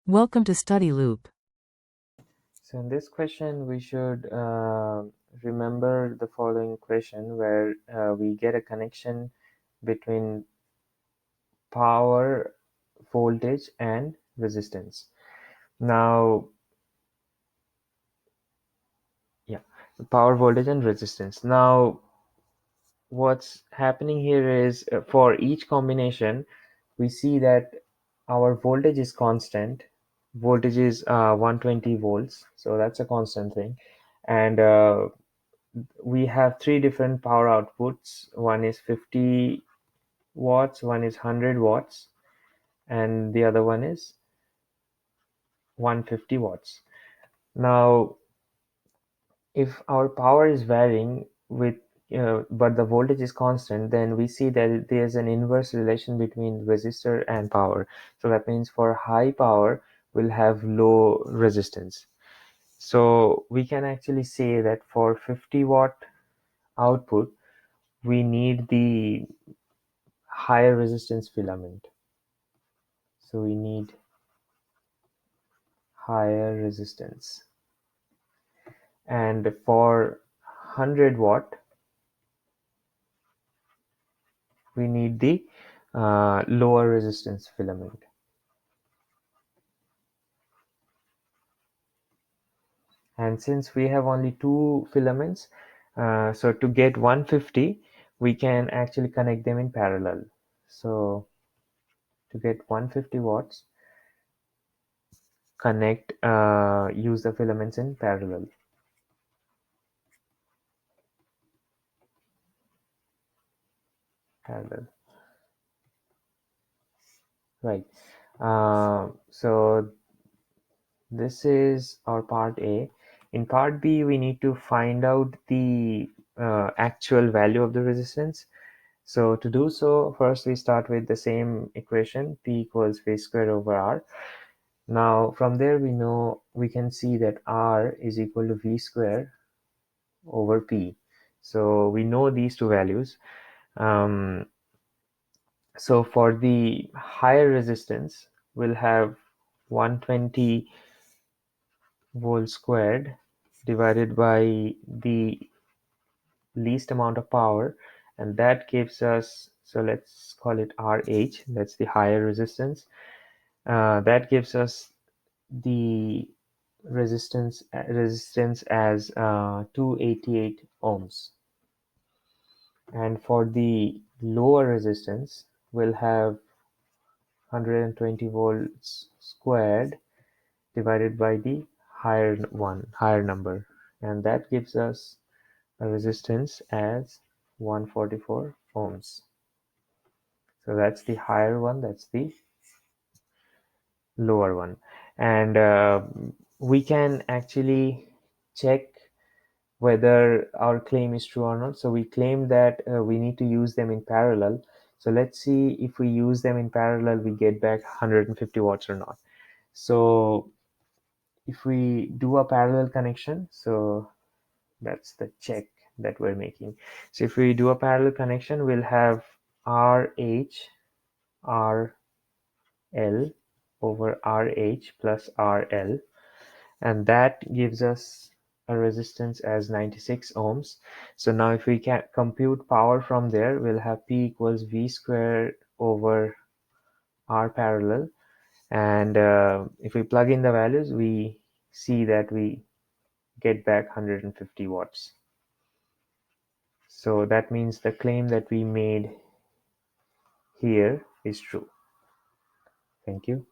Welcome to Study Loop. So in this question, we should remember the following question where we get a connection between power, voltage, and resistance. Now, yeah, power, voltage, and resistance. Now, what's happening here is for each combination, we see that our voltage is constant. Voltage is 120 volts, so that's a constant thing. And we have three different power outputs. One is 50 watts, one is 100 watts, and the other one is 150 watts. Now, if our power is varying with but the voltage is constant, then we see that there's an inverse relation between resistor and power. So that means for high power, we'll have low resistance. So we can actually say that for 50-watt output, we need the higher resistance filament. So we need higher resistance. And for 100-watt, we need the lower resistance filament. And since we have only two filaments, so to get 150, we can actually connect them in parallel. So to get 150 watts, use the filaments in parallel. Parallel. Right. So this is our part A. In part B, we need to find out the actual value of the resistance. So to do so, first we start with the same equation, P equals V squared over R. Now from there we can see that R is equal to V squared over P. So we know these two values. So for the higher resistance, we'll have 120 volts squared divided by the least amount of power, and that gives us, so let's call it RH, that's the higher resistance. That gives us the resistance as 288 ohms. And for the lower resistance, we'll have 120 volts squared divided by the higher number, and that gives us a resistance as 144 ohms. So that's the higher one, that's the lower one. And we can actually check whether our claim is true or not. So we claim that we need to use them in parallel. So let's see if we use them in parallel, we get back 150 watts or not. So if we do a parallel connection, so that's the check that we're making. So if we do a parallel connection, we'll have RH RL over RH plus RL, and that gives us a resistance as 96 ohms. So now if we can compute power from there, we'll have P equals V squared over R parallel, and if we plug in the values, we see that we get back 150 watts. So that means the claim that we made here is true. Thank you.